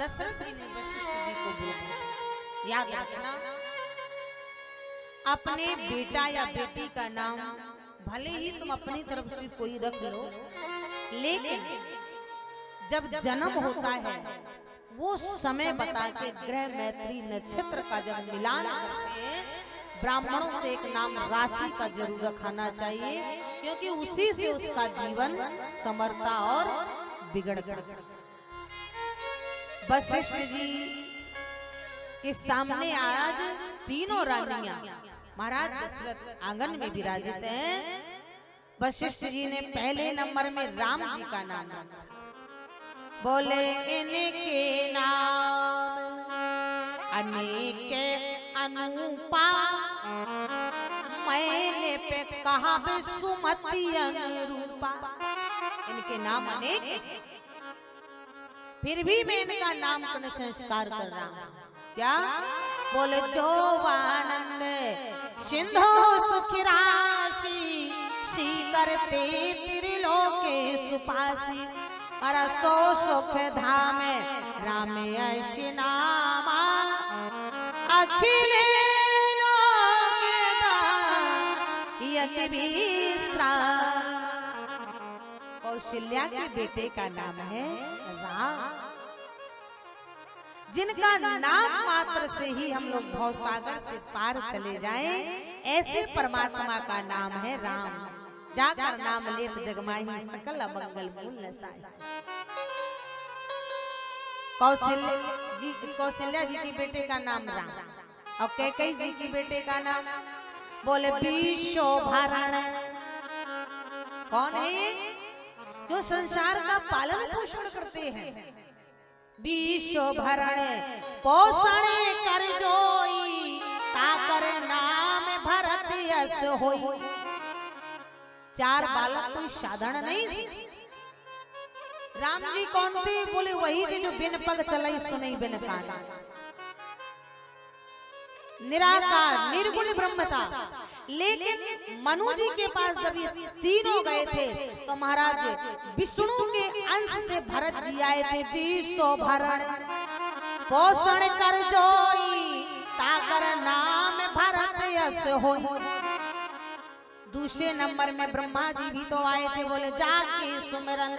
दशरथ जी ने वशिष्ठ जी को बोला, याद रखना अपने बेटा या बेटी का नाम भले ही तुम अपनी तरफ से कोई रख लो, लेकिन जब जन्म होता है वो समय बता के ग्रह मैत्री नक्षत्र का जब मिलान करके ब्राह्मणों से एक नाम राशि का जरूर रखाना चाहिए, क्योंकि उसी से उसका जीवन समरता और बिगड़ गया। वशिष्ठ जी के सामने आज तीनों रानियां महाराज दशरथ आंगन में विराजित हैं। वशिष्ठ जी ने पहले नंबर में राम जी का नाम रखा, बोले इनके नाम अनेक अनुपा, मैंने पे कहा सुमति अनुरूपा। इनके नाम अनेक, फिर भी मैं इनका नामकरण संस्कार कर रहा हूँ। क्या बोले? जो आनंद सिंधु सुखराशि, करते त्रिलोके सुपासी, अरा सो सुख धाम राम यश नामा, अखिल कौशल्या के बेटे का नाम है राम, जिनका नाम मात्र से ही हम लोग भवसागर से पार चले जाएं, ऐसे परमात्मा का नाम है राम। जाकर नाम लेत जगमाही, सकल अमंगल मूल नसाई। कौशल्या जी के बेटे का नाम राम, और कैकेयी जी के बेटे का नाम बोले विश्वभरण। कौन है? जो संसार का पालन पोषण करते हैं। विश्वभरण पोषण कर जोई, ताकर नाम भरत यश होई। चार बालक कोई साधारण नहीं थे। राम जी कौन थे? बोले वही थे जो बिन पग चलाई सुनई बिन कान, निराकार निर्गुण ब्रह्म था। लेकिन मनु जी के पास जब ये तीनों गए थे तो महाराज विष्णु के अंश से भरत जी आए थे। विश्वभरण पोषण कर जोई, ताकर नाम भरत यश होई। दूसरे नंबर में ब्रह्मा जी भी तो आए थे। बोले जाके सुमिरन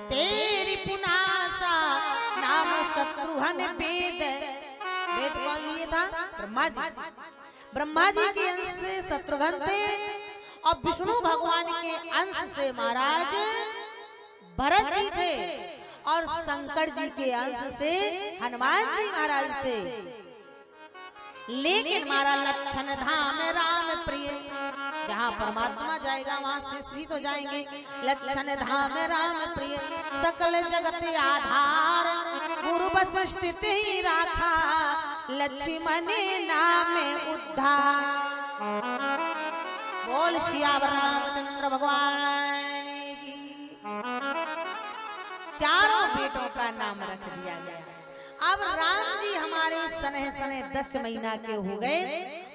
तेरी पुनासा, नाम शत्रुघ्न वेद। वेद कौन लिए था? ब्रह्मा जी। ब्रह्मा जी के अंश से शत्रुघ्न थे, और विष्णु भगवान के अंश से महाराज भरत जी थे, और शंकर जी के अंश से हनुमान जी महाराज थे। लेकिन हमारा लक्षण धाम राम प्रिय, जहाँ परमात्मा जाएगा वहाँ शिष्य भी तो जाएंगे। लक्षण धाम राम प्रिय, सकल जगत आधार, गुरु वशिष्ठ ही राखा, लक्ष्मण नाम उद्धार। बोल सियावर रामचंद्र भगवान की। चारों बेटों का नाम रख दिया गया। अब राम जी हमारे सने सने 10 महीना के हो गए,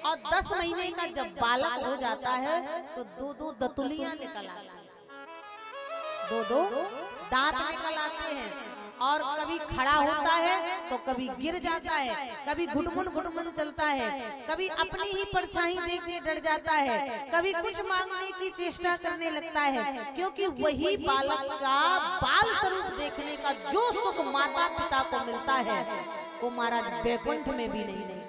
और 10 महीने का जब बालक हो जाता है तो दो दतुलियां निकल आती हैं, दो दांत निकल आते हैं, और कभी खड़ा होता है तो कभी गिर जाता है, कभी घुटमुन चलता है, कभी अपनी ही परछाई देख के डर जाता है, कभी कुछ मांगने की चेष्टा करने लगता है, क्योंकि वही बालक का बाल स्वरूप देखने का जो सुख माता पिता को मिलता है वो महाराज वैकुंठ में भी नहीं मिलता।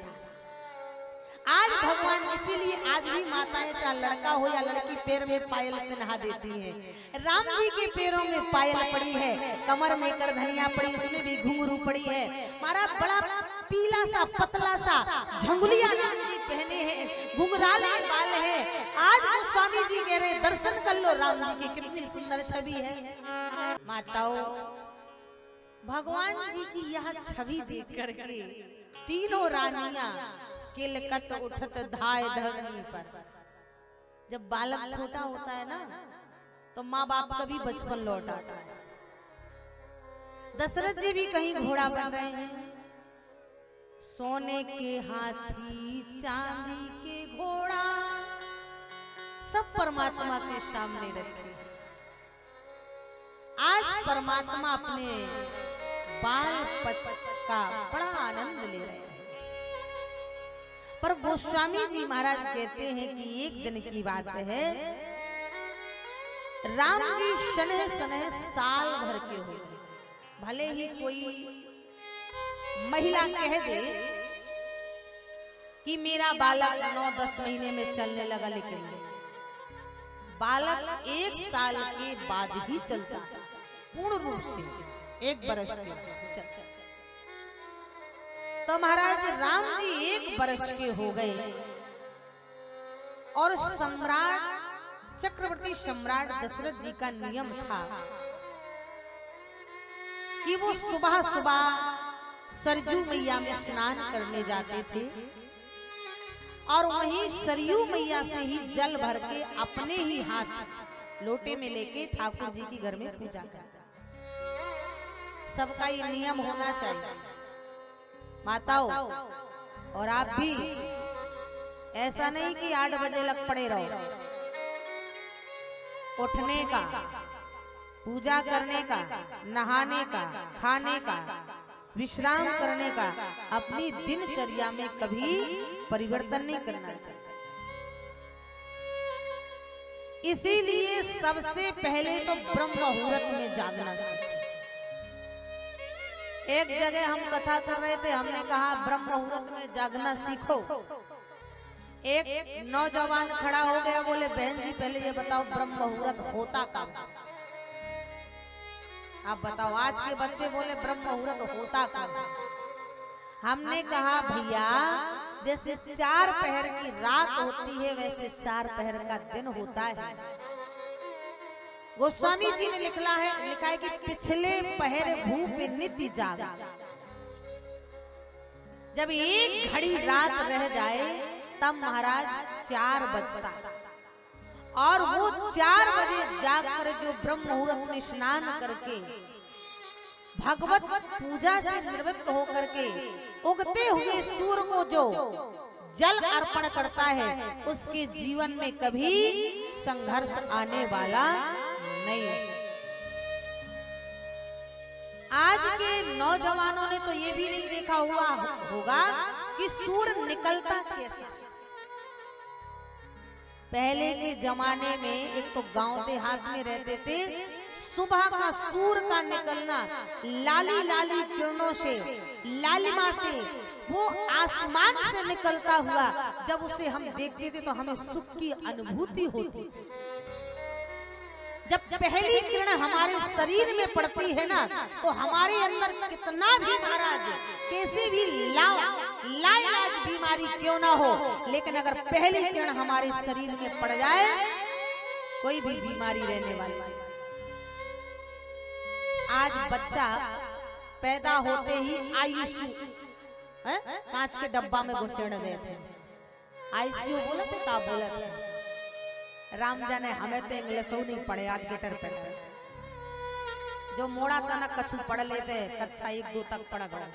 आज भगवान इसीलिए आज भी माताएं चाहे लड़का हो या लड़की पैर में पायल पहना देती हैं। राम जी के पैरों में पायल पड़ी है, कमर में करधनिया पड़ी, उसमें भी घुंघरू पड़ी है। मारा बड़ा पीला सा पतला सा झंगुलिया राम जी पहने हैं, घुंघराले बाल है। आज वो स्वामी जी कह रहे दर्शन कर लो राम जी की कितनी सुंदर छवि है। माताओं, भगवान जी की यह छवि देख करके तीनों रानियां किलकत उठत धाय धरनी पर। जब बालक छोटा होता है ना तो माँ बाप का भी बचपन लौट आता है। दशरथ जी भी कहीं घोड़ा बन रहे हैं, सोने के हाथी चांदी के घोड़ा सब परमात्मा के सामने रखे। आज परमात्मा अपने बाल पच का बड़ा आनंद ले रहे हैं। पर गोस्वामी जी महाराज कहते हैं कि एक दिन की बात है, राम जी शनह सनह साल भर के हो गए। भले ही कोई महिला कह दे कि मेरा बालक 9-10 महीने में चलने लगा, लेकिन बालक 1 साल के बाद ही चलता पूर्ण रूप से, 1 बरस के चलता। तो महाराज राम जी 1 बरस के हो गए और सम्राट चक्रवर्ती सम्राट दशरथ जी का नियम था कि वो सुबह सुबह सरयू मैया में स्नान करने जाते थे और वहीं सरयू मैया से ही जल भर के अपने ही हाथ लोटे में लेके ठाकुर जी के घर में पूजा करते। सबका ये नियम होना चाहिए माताओं, और आप भी ऐसा नहीं कि 8 बजे लग पड़े रहो। उठने का, पूजा करने का, नहाने का, खाने का, विश्राम करने का, अपनी दिनचर्या में कभी परिवर्तन नहीं करना चाहिए। इसीलिए सबसे पहले तो ब्रह्म मुहूर्त में जागना चाहिए। एक जगह हम कथा कर रहे थे, हमने कहा ब्रह्म मुहूर्त में जागना सीखो। एक नौजवान खड़ा हो गया, बोले बहन जी पहले ये बताओ ब्रह्म मुहूर्त होता कब? आप बताओ। आज के बच्चे बोले ब्रह्म मुहूर्त होता कब? हमने कहा भैया जैसे 4 पहर की रात होती है वैसे 4 पहर का दिन होता है। गोस्वामी जी ने लिखा है कि पिछले पहर भूप नित्य जाग। जब 1 घड़ी रात रह जाए तब महाराज 4 बजता और वो 4 बजे जाकर जो ब्रह्म मुहूर्त में स्नान करके भगवत पूजा से निवृत्त होकर के उगते हुए सूर्य को जो जल अर्पण करता है उसके जीवन में कभी संघर्ष आने वाला नहीं। आज के नौजवानों ने तो ये भी नहीं देखा हुआ होगा कि सूर्य निकलता कैसे। पहले के जमाने में एक तो गांव देहात में रहते थे, सुबह का सूर्य का निकलना लाली लाली किरणों से, लालिमा से वो आसमान से निकलता हुआ जब उसे हम देखते थे तो हमें सुख की अनुभूति होती थी। जब पहली किरण हमारे शरीर में पड़ती है ना तो हमारे अंदर कितना भी महाराज कैसी भी लाइलाज बीमारी क्यों ना हो, लेकिन अगर पहली किरण हमारे शरीर में पड़ जाए कोई भी बीमारी रहने वाली। आज बच्चा पैदा होते ही आईसीयू कांच के डब्बा में घुसेड़ गए थे। आईसीयू बोला थे का बोला थे राम जाने, हमें तो इंग्लिश नहीं पढ़े आज गेटर पे जो मोड़ा था ना कछु पढ़ लेते, कक्षा 1-2 तक पढ़ गए।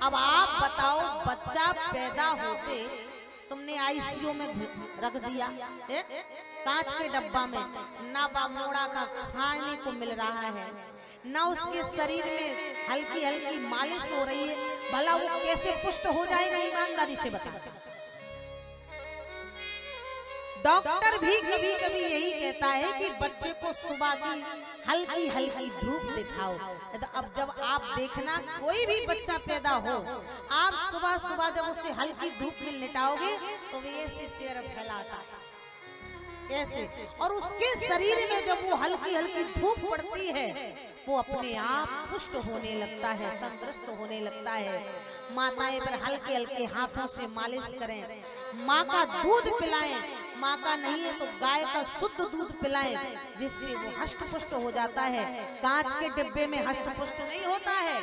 अब आप बताओ बच्चा पैदा होते तुमने आईसीयू में रख दिया कांच के डब्बा में, ना बा मोड़ा का खाने को मिल रहा है, ना उसके शरीर में हल्की हल्की मालिश हो रही है, भला वो कैसे पुष्ट हो जाएगा? ईमानदारी से बताओ। डॉक्टर भी कभी कभी यही कहता है कि बच्चे को सुबह की हल्की हल्की धूप दिखाओ। तो अब जब आप देखना कोई भी बच्चा पैदा हो, आप सुबह सुबह जब उसे हल्की धूप में लिटाओगे तो वो ऐसे पैर फैलाता है कैसे, और उसके शरीर में जब वो हल्की हल्की धूप पड़ती है वो अपने आप पुष्ट होने लगता है, तंदुरुस्त होने लगता है। माताएं पर हल्के हल्के हाथों से मालिश करें, माँ का दूध पिलाएं, माँ का नहीं है तो गाय का शुद्ध दूध पिलाएं, जिससे वो हष्ट पुष्ट हो जाता है। कांच के डिब्बे में हष्ट पुष्ट नहीं होता है,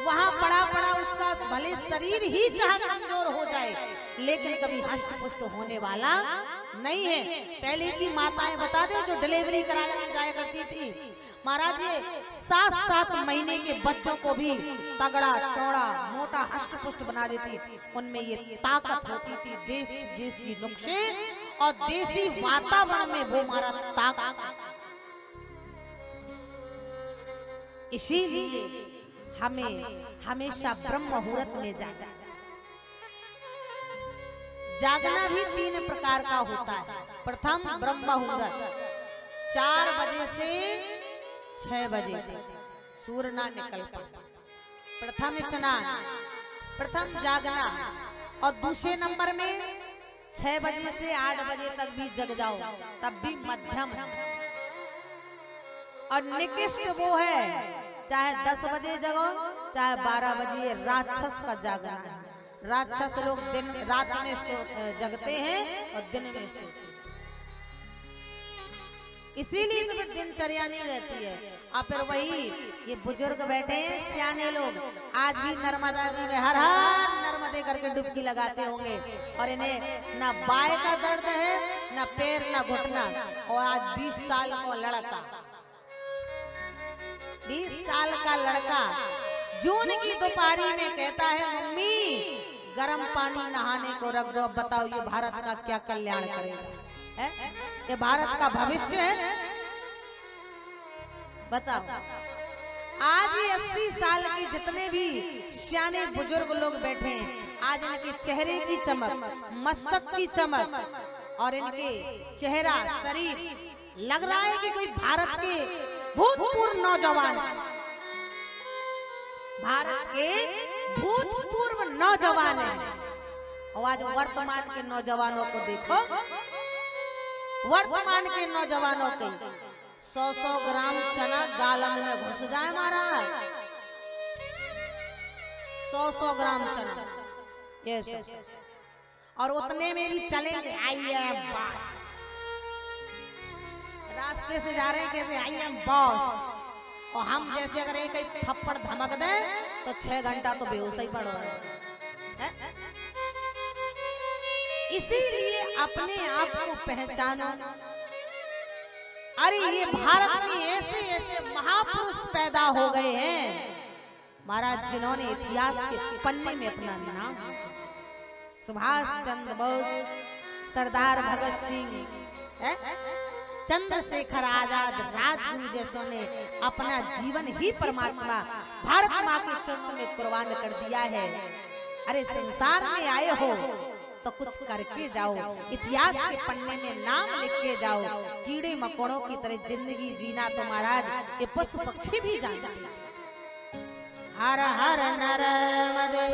वहाँ पड़ा पड़ा उसका भले शरीर ही चाहे कमजोर हो जाए लेकिन कभी हष्ट पुष्ट होने वाला नहीं है। पहले की माताएं बता दे जो डिलीवरी कराने जाया करती थी महाराज, ये 7-7 महीने के बच्चों को भी तगड़ा चौड़ा मोटा हष्ट पुष्ट बना देती। उनमें ये ताकत होती थी, देसी नुस्खे और देसी वातावरण में वो हमारा ताकत। इसीलिए हमें हमेशा ब्रह्म मुहूर्त में जाना। जागना भी 3 प्रकार का होता है। प्रथम ब्रह्म मुहूर्त 4 बजे से 6 बजे तक सूर्य ना निकल पाए, प्रथम स्नान, प्रथम जागना। और दूसरे नंबर में 6 बजे से 8 बजे तक भी जग जाओ, तब भी मध्यम है। और निकृष्ट वो है चाहे 10 बजे जगो चाहे 12 बजे, राक्षस का जागना है। राक्षस लोग दिन रात में जगते हैं और दिन में सोते हैं, इसीलिए इनकी दिनचर्या नहीं रहती है। और फिर वही ये बुजुर्ग बैठे हैं सियाने लोग, आज भी नर्मदा जी में हर हर नर्मदे करके डुबकी लगाते होंगे, और इन्हें ना बाएं का दर्द है ना पैर ना घुटना। और आज 20 साल का लड़का, 20 साल का लड़का जून की दोपहरी में कहता है मम्मी गर्म पानी नहाने को रख दो। बताओ ये भारत का क्या कल्याण करेगा? है ये भारत का भविष्य है? बताओ। आज ये 80 साल के जितने भी सियाने बुजुर्ग लोग बैठे हैं, आज इनके चेहरे की चमक, मस्तक की चमक और इनके चेहरा शरीर लग रहा है कि कोई भारत के भूतपूर्व नौजवान, भारत के भूतपूर्व नौजवान है। और आज वर्तमान के नौजवानों को देखो, वर्तमान के नौजवानों के 100-100 ग्राम चना गालन में घुस जाए महाराज, 100-100 ग्राम चना ये सब। और उतने में भी चलेंगे आई एम बॉस, रास्ते से जा रहे हैं कैसे आई एम बॉस। और हम जैसे अगर एक थप्पड़ धमक दें तो 6 घंटा तो बेहोश ही पड़ रहे हैं। इसीलिए अपने आप को पहचानो। अरे ये भारत में ऐसे ऐसे महापुरुष पैदा हो गए हैं महाराज, जिन्होंने इतिहास के पन्ने में अपना नाम, सुभाष चंद्र बोस, सरदार भगत सिंह, चंद्रशेखर आजाद, राजगुरु जैसों ने अपना जीवन ही परमात्मा भारत माँ के चरणों में कुर्बान कर दिया है। अरे संसार में आए हो तो कुछ करके जाओ, इतिहास के पन्ने में नाम लिख के जाओ। कीड़े मकोड़ों की तरह जिंदगी जीना तो महाराज ये पशु पक्षी भी जानते हैं। हर हर नर्मदे।